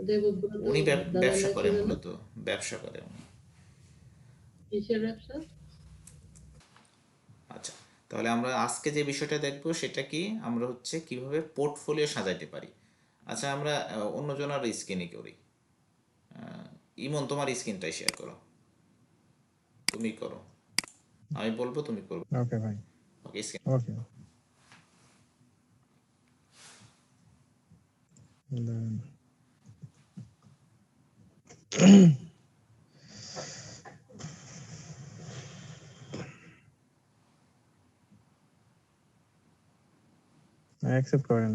দেবব্রত উনি দাদা ব্যবসা না করে ছিল না? মূলত, ব্যবসা করে উনি। কিসের ব্যবসা? আচ্ছা, তাহলে আমরা আজকে যে বিষয়টা দেখব সেটা কি, আমরা হচ্ছে কিভাবে পোর্টফোলিও সাজাইতে পারি। আচ্ছা, আমরা অন্যজনের স্ক্রিনে করি। ইমন, তোমার স্ক্রিনটাই শেয়ার করো, তুমি করো, আমি বলবো তুমি করবে। ওকে ভাই। ওকে, স্ক্রিন। ওকে, দাঁড়ান। অ্যাকসেপ্ট করেন।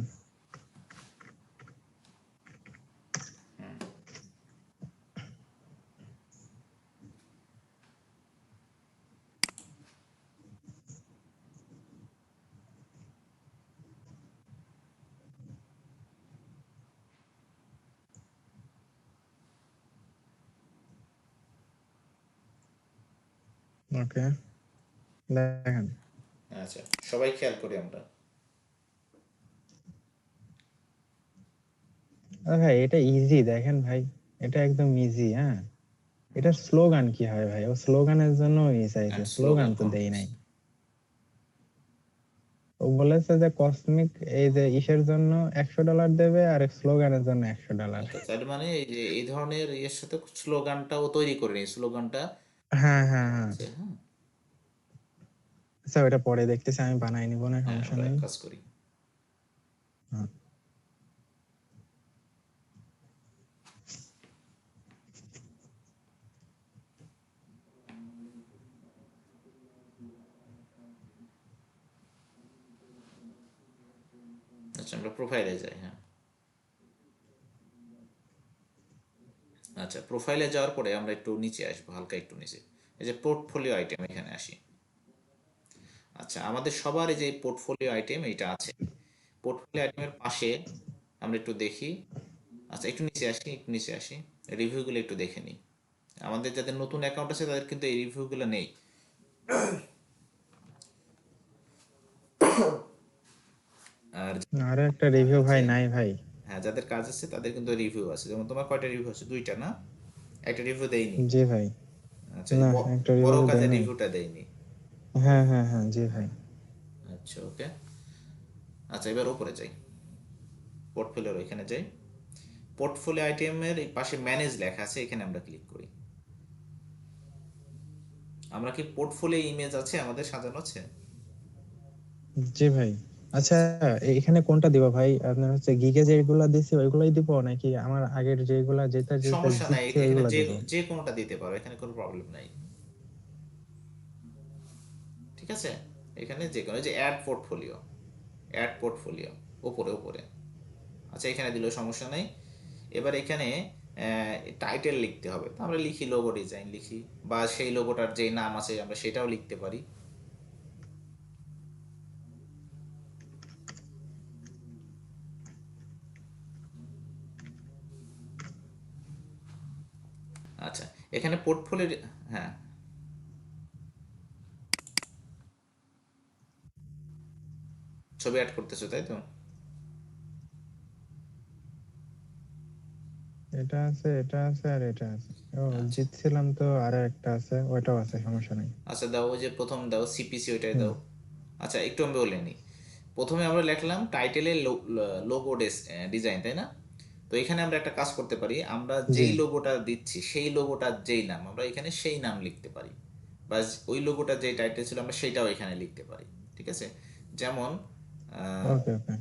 ওকে, দেখেন। আচ্ছা, সবাই খেয়াল করি আমরা। আরে ভাই এটা ইজি, দেখেন ভাই, এটা একদম ইজি। হ্যাঁ, এটার স্লোগান কি হয় ভাই? ও স্লোগানের জন্য চাইছে, অ্যান্ড স্লোগান স্লোগান তো কোন? দেই নাই। ও বলেছে যে কসমিক এই যে ইসের জন্য $100 দেবে আর স্লোগানের জন্য $100। আচ্ছা, তার মানে এই যে এই ধরনের ইয়ের সাথে স্লোগানটাও তৈরি করে নি, স্লোগানটা হ্যাঁ হ্যাঁ হ্যাঁ। আছে। হ্যাঁ, আচ্ছা, ওটা পরে দেখতেছি, আমি বানাই নিব না, হ্যাঁ, সমস্যা আমরা নেই। এক কাজ করি। হ্যাঁ। আচ্ছা, আমরা প্রোফাইলে যাই। হ্যাঁ, আচ্ছা, প্রোফাইলে যাওয়ার পরে আমরা একটু নিচে আসবো, হালকা একটু নিচে। এই যে পোর্টফোলিও আইটেম, এখানে আসি। আচ্ছা, আমাদের সবার এই যে পোর্টফোলিও আইটেম এইটা আছে। পোর্টফোলিও আইটেমের পাশে আমরা একটু দেখি। আচ্ছা, একটু নিচে আসি, একটু নিচে আসি, রিভিউগুলো একটু দেখে নিই। আমাদের যাদের নতুন অ্যাকাউন্ট আছে তাদের কিন্তু এই রিভিউগুলো নেই। আর আরে একটা যাদের কাজ রিভিউ ভাই আছে, নাই ভাই। হ্যাঁ, যাদের কাজ আছে তাদের কিন্তু রিভিউ আছে। যেমন তোমার কয়টা রিভিউ আছে? দুইটা না? একটা রিভিউ দেইনি। জি ভাই। আচ্ছা, না, একটা বড় রিভিউ দেই কাজের নাই। রিভিউটা দেইনি। হ্যাঁ হ্যাঁ হ্যাঁ, জি ভাই। আচ্ছা, ওকে। আচ্ছা, এবার উপরে যাই, পোর্টফোলিওর এখানে যাই। পোর্টফোলিও আইটেমের এই পাশে ম্যানেজ লেখা আছে, এখানে আমরা ক্লিক করি। আমরা কি পোর্টফোলিও ইমেজ আছে আমাদের সাজানো আছে? জি ভাই। আচ্ছা, আচ্ছা, এখানে কোনটা দিব ভাই? আপনার হচ্ছে গিগে যেগুলা দিছি ওইগুলাই দিব, নাকি আমার আগের যেগুলা যেটা যেটা সমস্যা নাই, দিচ্ছে এখানে ওইগুলা যে দিব? যে কোনোটা দিতে পারো, এখানে কোনো প্রবলেম নাই। ঠিক আছে, এখানে যে কোনো, যে অ্যাড পোর্টফোলিও, অ্যাড পোর্টফোলিও, ওপরে ওপরে। আচ্ছা, এখানে দিলেও সমস্যা নেই। এবার এখানে টাইটেল লিখতে হবে, তো আমরা লিখি লোগো ডিজাইন লিখি, বা সেই লোগোটার যে নাম আছে আমরা সেটাও লিখতে পারি। আচ্ছা, এখানে পোর্টফোলিও, হ্যাঁ, ছবি অ্যাড করতেছো তাই তো? এটা আছে, এটা আছে, আর এটা আছে। ও, আচ্ছা, জিতছিলাম তো, আরো একটা আছে, ওইটাও আছে, সমস্যা নাই। আচ্ছা, দাও, ওই যে প্রথম দাও সিপিসি, ওইটাই হুম। দাও। আচ্ছা, একটু আমি বলে নিই। প্রথমে আমরা লিখলাম টাইটেলে লোগো ডিজাইন, তাই না? তো এখানে আমরা একটা কাজ করতে পারি, আমরা জি। যেই লোগোটা দিচ্ছি সেই লোগোটার যেই নাম আমরা এখানে সেই নাম লিখতে পারি, বা ওই লোগোটার যেই টাইটেল ছিল আমরা সেইটাও এখানে লিখতে পারি। ঠিক আছে, যেমন আহ, ওকে ওকে।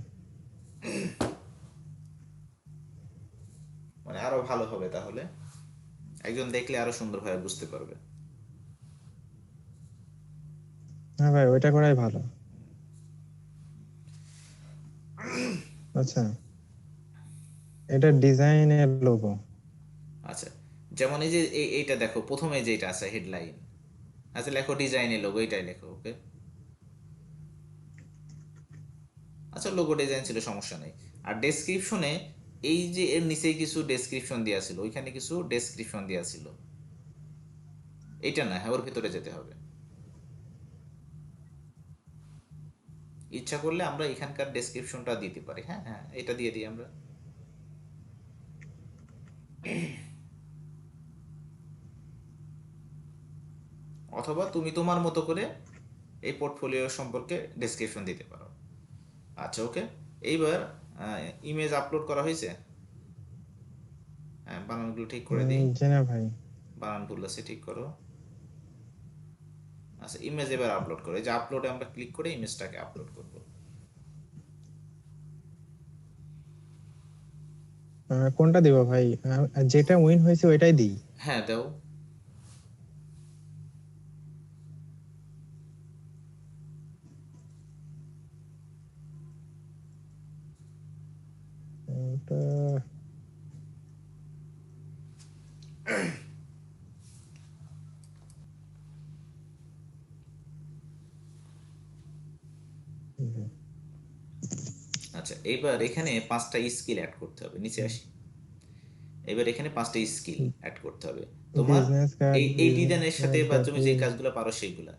মানে আরো ভালো হবে, তাহলে একজন দেখলে আরো সুন্দরভাবে বুঝতে পারবে। হ্যাঁ ভাই, ওইটা করাই ভালো। আচ্ছা, এটা ডিজাইনের লোগো। আচ্ছা, যেমন এই যে এইটা দেখো, প্রথমে যেটা আছে হেডলাইন। আচ্ছা, লেখো ডিজাইনের লোগো, এইটাই লেখো, ওকে। আচ্ছা, লোগো ডিজাইন ছিল, সমস্যা নেই। আর ডেসক্রিপশনে এই যে এর নিচেই কিছু ডেসক্রিপশন দেওয়া ছিল, ওইখানে কিছু ডেসক্রিপশন দেওয়া ছিল, এইটা না, হ্যাঁ, ওর ভিতরে যেতে হবে। ইচ্ছা করলে আমরা এখানকার ডেসক্রিপশনটা দিতে পারি। হ্যাঁ হ্যাঁ, এটা দিয়ে দিই আমরা। অথবা তুমি তোমার মতো করে এই পোর্টফোলিও সম্পর্কে ডেসক্রিপশন দিতে পারো। আচ্ছা, ওকে। এইবার ইমেজ আপলোড করা হয়েছে। হ্যাঁ, বানানগুলো ঠিক করে দিই। জি না ভাই। বানান ভুল আছে, ঠিক করো। আচ্ছা, ইমেজ এবার আপলোড করো। এই যে আপলোডে আমরা ক্লিক করে ইমেজটাকে আপলোড করব। কোনটা দিব ভাই? যেটা উইন হয়েছে ওইটাই দিই। হ্যাঁ, দাও। ওটা আচ্ছা, এবার এখানে 5টা স্কিল অ্যাড করতে হবে। নিচে আসি। এবার এখানে 5টা স্কিল অ্যাড করতে হবে তোমার। বিজনেস কার্ড, এই বিজনেস ডিজাইনের সাথে কার্ড, বা তুমি যে গ্রাফিক্স, কাজগুলো পারো সেইগুলা।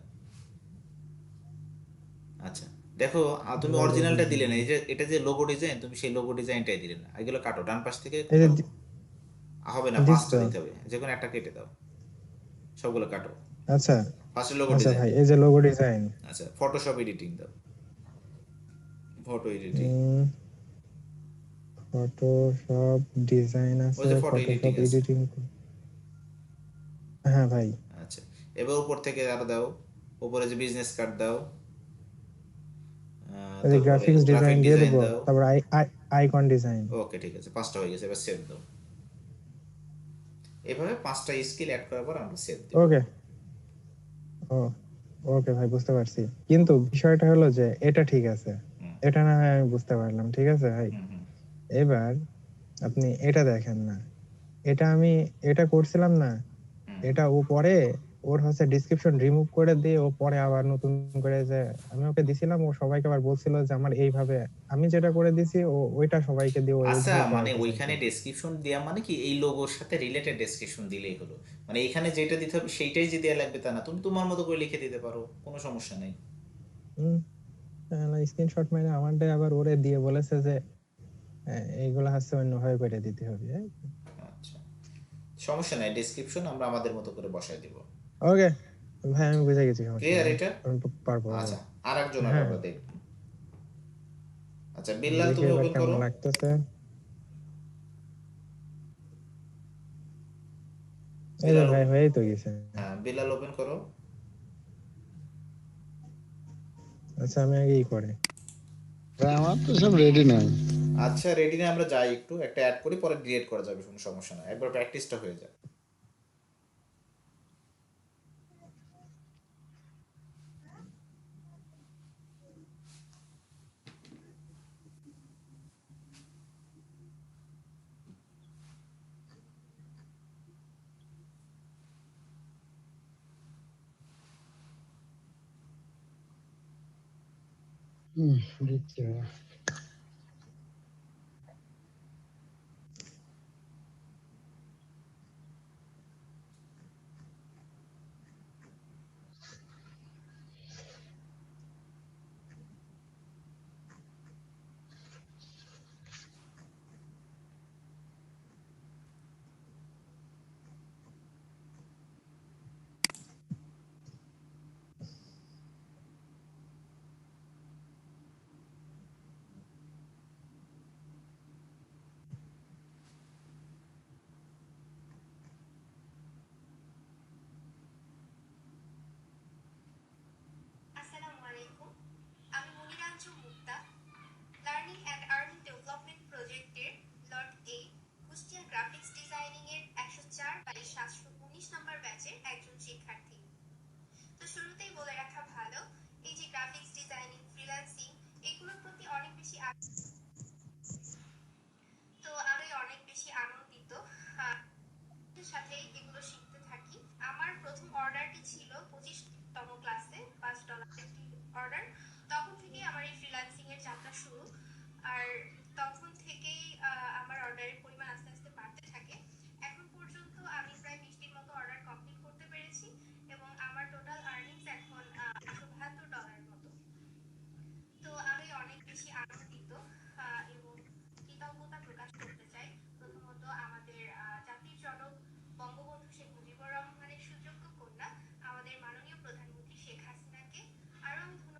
আচ্ছা, দেখো, তুমি লোগো অরিজিনালটা দিলে না। ডিজাইন। এই যে এটা যে লোগো ডিজাইন, তুমি সেই লোগো ডিজাইনটাই দিলে না। এগুলো কাটো, ডান পাশ থেকে এই যে কাটো। হবে না, দিস 5টা তো। দিতে হবে, যে কোনো একটা কেটে দাও। সবগুলো কাটো। আচ্ছা ফার্স্টে লোগো আচ্ছা ডিজাইন ভাই, দাও। এই যে লোগো ডিজাইন। আচ্ছা, ফটোশপ এডিটিং দাও। Photo editing. ফটোশপ ডিজাইন ওই আছে, যে ফটো এডিটিং ফটোশপ আছে। এডিটিং। হ্যাঁ ভাই। আচ্ছা, এবার উপর থেকে আরো দাও। উপরে যে বিজনেস কার্ড দাও। এই যে তারপরে গ্রাফিক্স ডিজাইন গ্রাফিক দিয়ে ডিজাইন দেবো, দাও। তারপর আইকন ডিজাইন। ওকে, ঠিক আছে, 5টা হয়ে গেছে। এবার সেভ দাও। এভাবে 5টা স্কিল অ্যাড করার পর আমরা সেভ দেব। ওকে। ও ওকে ভাই, বুঝতে পারছি। কিন্তু বিষয়টা হলো যে এটা ঠিক আছে, হুম, এটা না হয় আমি বুঝতে পারলাম, ঠিক আছে ভাই। হুম, হুম, এবার আপনি এটা দেখেন না, এটা আমি এটা করছিলাম না, হুম। এটা ও পরে ওর হচ্ছে ডিসক্রিপশন রিমুভ করে দিয়ে ও পরে আবার নতুন করে যে আমি ওকে দিছিলাম, ও সবাইকে আবার বলছিল যে আমার এইভাবে আমি যেটা করে দিছি ও ওইটা সবাইকে দিয়ে ও আচ্ছা, ওইভাবে মানে করাইতে ওইখানে চাইছে। ডেসক্রিপশন দেওয়া মানে কি, এই লোগোর সাথে রিলেটেড ডেসক্রিপশন দিলেই হলো। মানে এখানে যেটা দিতে হবে সেইটাই যে দেওয়া লাগবে তা না, তুমি তোমার মতো করে লিখে দিতে পারো, কোনো সমস্যা নেই। হুম। স্ক্রিনশট মেরে আমারটাই আবার ওরে দিয়ে বলেছে যে এইগুলা হচ্ছে অন্যভাবে করে দিতে হবে। আচ্ছা, সমস্যা নাই, ডেসক্রিপশন আমরা আমাদের মতো করে বসায় দিব। ওকে ভাই, আমি বুঝে গেছি, সমস্যা ক্লিয়ার নেই, এটা? আমি পারবো। আচ্ছা, আর একজনের হ্যাঁ, আমরা দেখব। আচ্ছা, বিল্লাল দেখি তুমি এবার ওপেন কেমন করো। লাগতেছে। এই যে বিল্লাল ভাই, হয়েই তো গেছে। হ্যাঁ, বিল্লাল ওপেন করো। আচ্ছা, আমি আগে করে। ভাই আমার তো সব রেডি নাই। আচ্ছা, রেডি না, আমরা যাই একটু একটা অ্যাড করি, পরে ডিলিট করা যাবে, কোনো সমস্যা নাই, একবার প্র্যাকটিসটা হয়ে যায়। দেখতে হবে।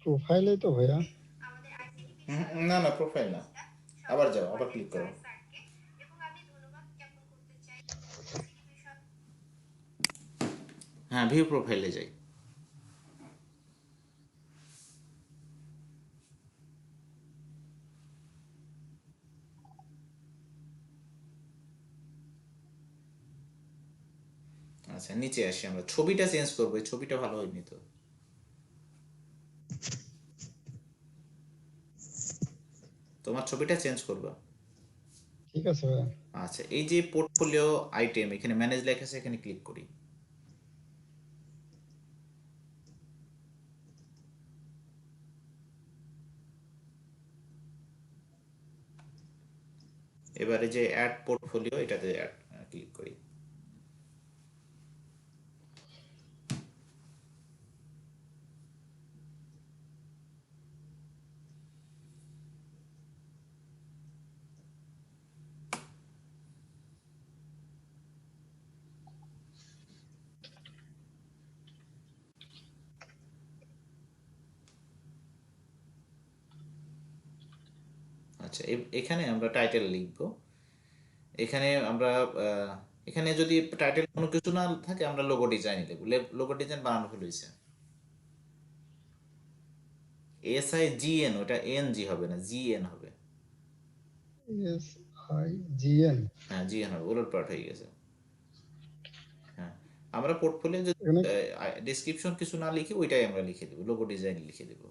প্রোফাইলে তো ভাইয়া না না, প্রোফাইল না, আবার যাও, আবার ক্লিক করো। হ্যাঁ, ভিউ প্রোফাইলে যাই। আচ্ছা, নিচে আসি, আমরা ছবিটা চেঞ্জ করবো, এই ছবিটা ভালো হয়নি তো। তোমার ছবিটা চেঞ্জ করবা। ঠিক আছে ভাইয়া। আচ্ছা, এই যে পোর্টফোলিও আইটেম, এখানে ম্যানেজ লেখা আছে, এখানে ক্লিক করি। এবারে যে অ্যাড পোর্টফোলিও, এটাতে অ্যাড ক্লিক করি। আচ্ছা, এখানে আমরা টাইটেল লিখবো। এখানে আমরা এখানে যদি টাইটেল কোনো কিছু না থাকে, আমরা লোগো ডিজাইন লিখবো। লোগো ডিজাইন বানানো হয়েছে, SIGN, ওটা NG হবে না, GN হবে। SIGN। হ্যাঁ, GN হবে, উলটপালট হয়ে গেছে। হ্যাঁ, আমরা পোর্টফোলিও যদি এখানে ডেসক্রিপশন কিছু না লিখি, ওইটাই আমরা লিখে দেবো, লোগো ডিজাইন লিখে দেবো।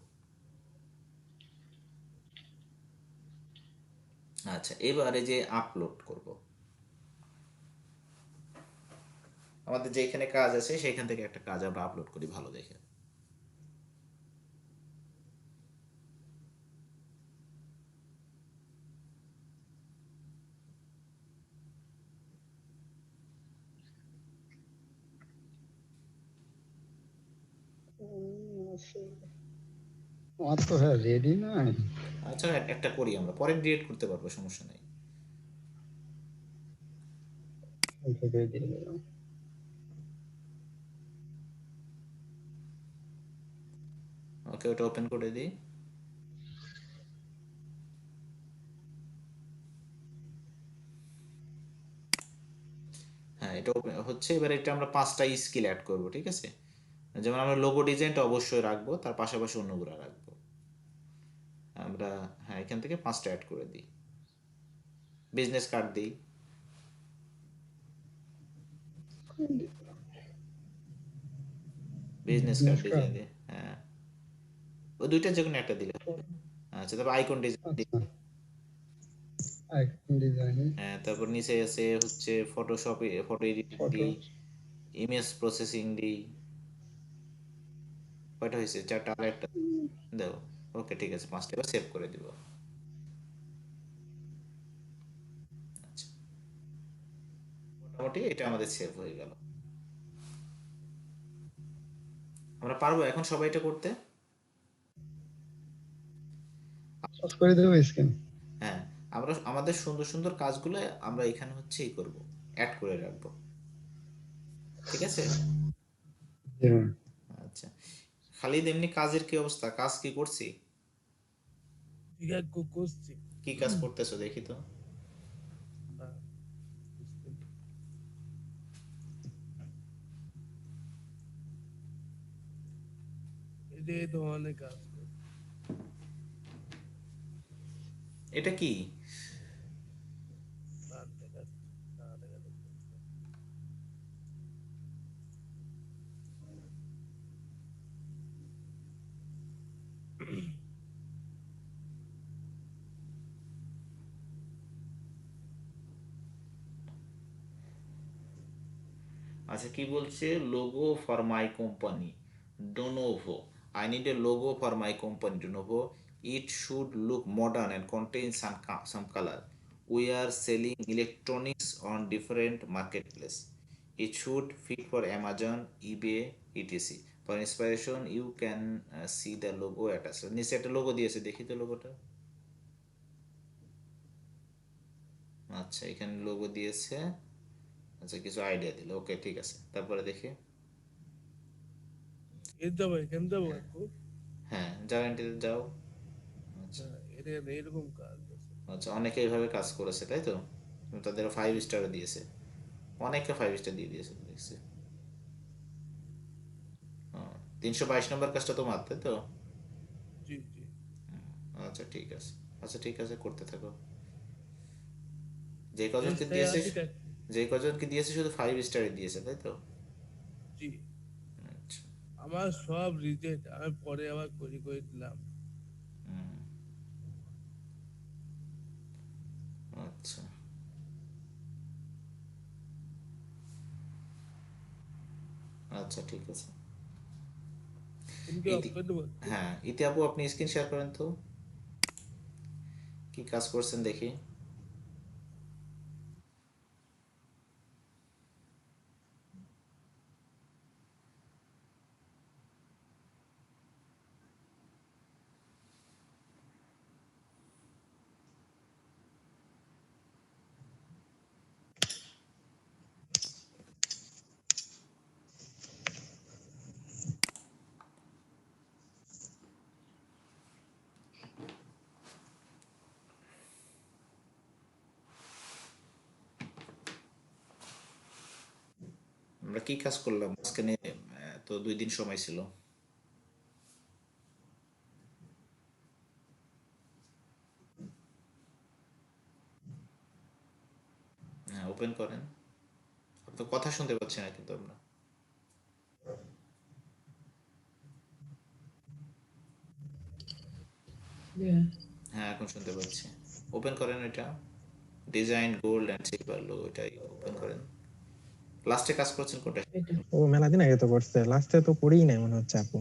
আচ্ছা, এবারে যে আপলোড করব, আমাদের যেখানে কাজ আছে সেখান থেকে একটা কাজ আমরা আপলোড করি ভালো দেখে। আমার তো হ্যাঁ রেডি নাই। আচ্ছা, একটা করি, আমরা পরে ডিলিট করতে পারবো, সমস্যা নেই। থেকে দিয়ে দিলাম। ওকে, ওটা ওপেন করে দিই। হ্যাঁ, এটা হচ্ছে। এবার এটা আমরা 5টা স্কিল অ্যাড করব, ঠিক আছে? যেমন আমরা লোগো ডিজাইনটা অবশ্যই রাখবো, তার পাশাপাশি অন্যগুলো রাখবো আমরা। হ্যাঁ, এখান থেকে 5টা অ্যাড করে দিই। বিজনেস কার্ড দিই, business card business design card. দিই। হ্যাঁ, ওই দুইটা যে কোনো একটা দিলে হবে। আচ্ছা, তারপর আইকন ডিজাইন দিই। আচ্ছা, আইকন ডিজাইন। হ্যাঁ, তারপর নিচে আছে হচ্ছে ফটোশপ, ফটো এডিটিং ফটো। দিই, ইমেজ প্রসেসিং দিই। কয়টা হয়েছে? 4টা, আর একটা দাও। ওকে, ঠিক আছে, 5টা। এবার সেভ করে দিব। আচ্ছা, মোটামুটি এটা আমাদের সেভ হয়ে গেল। আমরা পারবো এখন সবাই এটা করতে। সব করে দেবো স্ক্রিন। হ্যাঁ, আমরা আমাদের সুন্দর সুন্দর কাজগুলো আমরা এখানে হচ্ছে এই করব, অ্যাড করে রাখবো, ঠিক আছে? আচ্ছা, খালিদ, এমনি কাজের কি অবস্থা? কাজ কি করছি? করছি। কি কাজ করতেছো দেখি তো। এটাই তো অনেক কাজ করে। এটা কি? না দেখা না দেখা যাচ্ছে। আচ্ছা, কি বলছে? Logo for my company Donovo. I need a logo for my company Donovo. It should look modern and contain some colour. We are selling electronics on different market place. It should fit for Amazon, eBay, ETC. For inspiration you can see the logo attach. নিচে একটা logo দিয়েছে, দেখি তো লোগোটা। আচ্ছা, এখানে logo দিয়েছে। আচ্ছা, কিছু আইডিয়া দিল। ওকে, ঠিক আছে, তারপরে দেখি। এখানে যাবো একটু। হ্যাঁ যারা এন্টিতে যাও। আচ্ছা হ্যাঁ, এটা এরকম কাজ আছে। আচ্ছা, অনেকে এইভাবে কাজ করেছে তাই তো, তাদের 5 স্টারও দিয়েছে, অনেকে 5 স্টার দিয়ে দিয়েছে দেখছি। 322 নম্বর কাজটা তোমার তাই তো? জি জি। আচ্ছা ঠিক আছে, আচ্ছা ঠিক আছে, করতে থাকো। যে কজনকে চেষ্টায় দিয়েছে, আছি যে কজনকে দিয়েছে শুধু 5 স্টারই দিয়েছে তাই তো? জি। আচ্ছা। আমার সব রিজেক্ট, আমি পরে আবার করে দিলাম। হুম, আচ্ছা আচ্ছা ঠিক আছে। তুমি কি অফ ইতি, করে দেবো? হ্যাঁ ইতি আপু আপনি স্ক্রিন শেয়ার করেন তো, কি কাজ করছেন দেখি। আমরা কি কাজ করলাম মাঝখানে, তো 2 দিন সময় ছিল। হ্যাঁ ওপেন করেন, আপনার কথা শুনতে পাচ্ছি না কিন্তু আমরা। Yeah. হ্যাঁ এখন শুনতে পাচ্ছি। ওপেন করেন এটা, ডিজাইন গোল্ড অ্যান্ড সিলভার লো, এটাই ওপেন করেন। লাস্টে কাজ করছেন কোনটা? এটা ও মেলা দিন আগে তো করছে, লাস্টে তো করেই নাই মনে হচ্ছে আপু।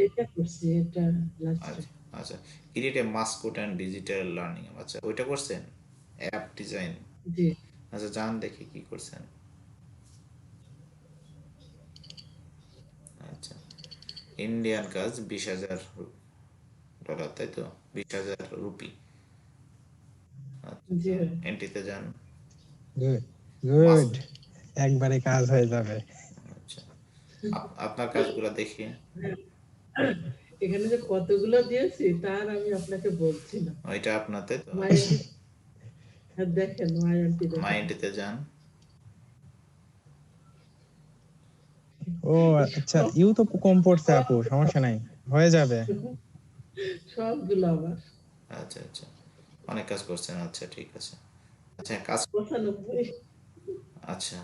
এটা করছি, এটা লাস্টে। আচ্ছা আচ্ছা, create a Mascot and digital learning, আচ্ছা ওইটা করছেন, অ্যাপ ডিজাইন। জি। আচ্ছা যান দেখি কি করছেন। আচ্ছা ইন্ডিয়ান কাজ, 20,000 ডলার তাই তো, 20,000 রুপি। জি আচ্ছা ভাই। এন্ট্রিতে যান। গুড মাস্ক, গুড, একবারে কাজ হয়ে যাবে। আচ্ছা আপনার কাজগুলো দেখি। এখানে যে কতগুলো দিয়েছি তার আমি আপনাকে বলছি না। ওইটা আপনার তাই তো, মাই আচ্ছা এন্টি, দেখেন মাই এন্টি মাই দেখেন। এন্ট্রিতে যান। ও আচ্ছা, ইউ তো কম পড়ছে আপু, সমস্যা নাই, হয়ে যাবে। সবগুলো আমার আচ্ছা আচ্ছা, অনেক কাজ করছেন, আচ্ছা ঠিক আছে। আচ্ছা কাজ, 95। আচ্ছা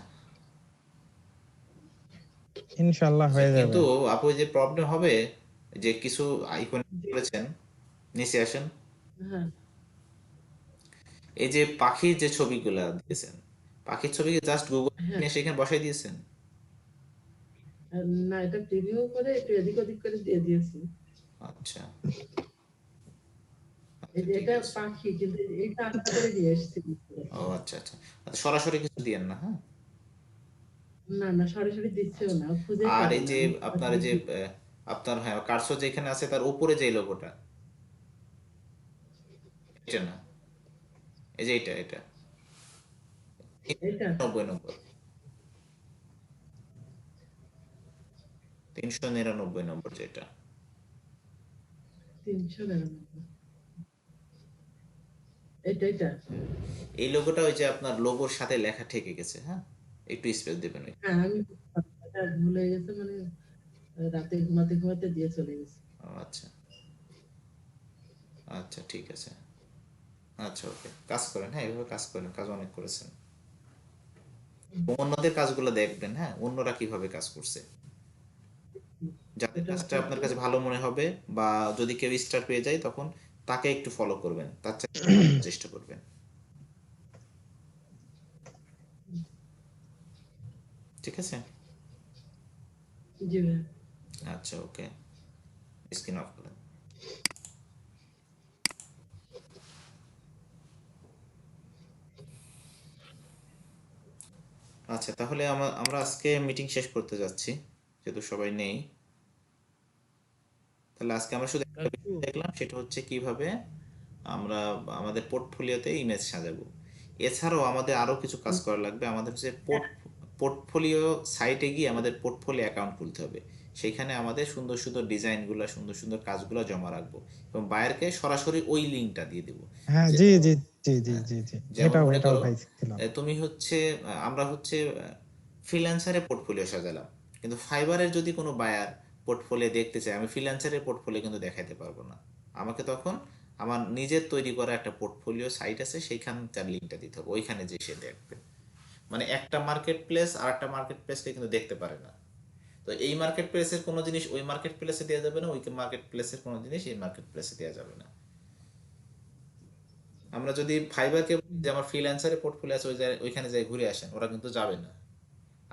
ইনশাল্লাহ আচ্ছা হয়ে যাবে। কিন্তু আপু যে প্রবলেম হবে, যে কিছু আইকন জি। করেছেন, নিচে আসেন, হ্যাঁ এই যে পাখির যে ছবিগুলা দিয়েছেন, পাখির ছবিকে জাস্ট গুগল হ্যাঁ। নিয়ে সেখানে বসাই দিয়েছেন। আর না, এটা প্রিভিউ করে একটু এদিক ওদিক করে দিয়ে দিয়েছি। আচ্ছা এই আচ্ছা যে ঠিক এটা আছে। পাখি, কিন্তু এটা আলাদা করে দিয়ে এসেছি। ও আচ্ছা আচ্ছা, আচ্ছা সরাসরি কিছু দিয়েন না হ্যাঁ। না না, সরাসরি দিচ্ছেও আচ্ছা না, খুঁজে আর পাবে এই না যে আমি আপনার এই যে আপনার হ্যাঁ কার্সর যেখানে আছে তার উপরে যে লোগোটা, এটা না, এই যে এটা এটা এটা 99 নম্বর, 399 নম্বর যেটা, 399। এটা এটা এই লোগোটা ওই যে আপনার লোগোর সাথে লেখা ঠেকে গেছে, হ্যাঁ একটু স্পেস দেবেন ওই। হ্যাঁ আমি এটা ভুল হয়ে গেছে, মানে রাতে ঘুমাতে ঘুমাতে দিয়ে চলে গেছে। ও আচ্ছা আচ্ছা ঠিক আছে, আচ্ছা ওকে কাজ করেন, হ্যাঁ এভাবে কাজ করেন, কাজ অনেক করেছেন। অন্যদের কাজগুলো দেখবেন, হ্যাঁ অন্যরা কিভাবে কাজ করছে, যাদের এটা কাজটা আপনার করবো। কাছে ভালো মনে হবে, বা যদি কেউ স্টার পেয়ে যায় তখন তাকে একটু ফলো করবেন, তার চেষ্টা করবেন, ঠিক আছে। জি ভাই। আচ্ছা ওকে, স্ক্রিন অফ করেন। আচ্ছা তাহলে আমরা আজকে মিটিং শেষ করতে যাচ্ছি, যেহেতু সবাই নেই। তাহলে আজকে আমরা শুধু একটা কাকু, বিষয় দেখলাম, সেটা হচ্ছে কিভাবে আমরা আমাদের পোর্টফোলিওতে ইমেজ সাজাবো। এছাড়াও আমাদের আরো কিছু কাজ করা লাগবে, আমাদের হচ্ছে পোর্টফোলিও সাইটে গিয়ে আমাদের পোর্টফোলিও অ্যাকাউন্ট খুলতে হবে, সেইখানে আমাদের সুন্দর সুন্দর ডিজাইনগুলো, সুন্দর সুন্দর কাজগুলো জমা রাখবো এবং বায়ারকে সরাসরি ওই লিঙ্কটা দিয়ে দিব। হ্যাঁ, যে জি যেমন জি জি জি হ্যাঁ, জি জি যেমন এটাও মনে এটাও করো ভাই ছিলাম। তুমি হচ্ছে আমরা হচ্ছে ফ্রিল্যান্সারে পোর্টফোলিও সাজালাম, কিন্তু ফাইবারের যদি কোনো বায়ার পোর্টফোলিও দেখতে চায়, আমি ফ্রিল্যান্সারের পোর্টফোলিও কিন্তু দেখাতে পারবো না। আমাকে তখন আমার নিজের তৈরি করা একটা পোর্টফোলিও সাইট আছে, সেইখানকার লিঙ্কটা দিতে হবে, ওইখানে যে সে দেখবে। মানে একটা মার্কেট প্লেস আর একটা মার্কেট প্লেসকে কিন্তু দেখতে পারে না। তো এই মার্কেট প্লেসের কোনো জিনিস ওই মার্কেট প্লেসে দেওয়া যাবে না, ওই মার্কেট প্লেসের কোনো জিনিস এই মার্কেট প্লেসে দেওয়া যাবে না। আমরা যদি ফাইবারকে বলি যে আমার ফ্রিল্যান্সারে পোর্টফোলিও আছে, ওইখানে যাই ঘুরে আসেন, ওরা কিন্তু যাবে না।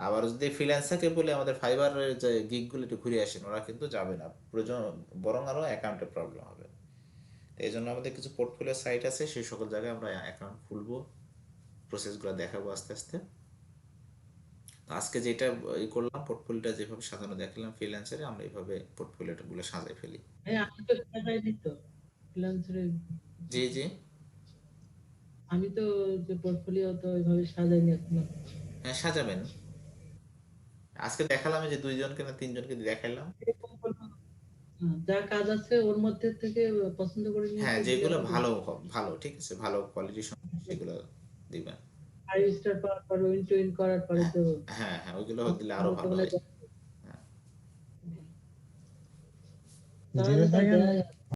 আবার যদি ফ্রিল্যান্সারকে বলে আমাদের ফাইবারের যে গিগগুলো একটু ঘুরে আসেন, ওরা কিন্তু যাবে না, প্রয়োজন বরং আরও অ্যাকাউন্টে প্রবলেম হবে। তো এই জন্য আমাদের কিছু পোর্টফোলিও সাইট আছে, সেই সকল জায়গায় আমরা অ্যাকাউন্ট খুলবো, প্রসেসগুলো দেখাবো আস্তে আস্তে। তো আজকে যেটা করলাম, পোর্টফোলিওটা যেভাবে সাজানো দেখালাম ফ্রিল্যান্সারে, আমরা এইভাবে পোর্টফোলিওগুলো সাজাই ফেলি। হ্যাঁ, আমি তো সাজাইনি তো ফ্রিল্যান্সারে। জি জি। আমি তো যে পোর্টফোলিও তো ওইভাবে সাজাইনি এখনো। হ্যাঁ, সাজাবেন। আজকে দেখালাম এই যে দুইজনকে না তিনজনকে দেখালাম। যা কাজ আছে ওর মধ্যে থেকে পছন্দ করে নিয়ে হ্যাঁ, এসে দিলে যেগুলো হবে। ভালো ভালো, ঠিক আছে, ভালো কোয়ালিটির সেগুলো দিবেন। 5 স্টার পাওয়ার পর উইন টু উইন করার পরে হ্যাঁ তো হ্যাঁ হ্যাঁ, ওইগুলো দিলে আরো ভালো বর্তমানে হয়। হ্যাঁ। জি তাহলে তা ভাইয়া, দেয়া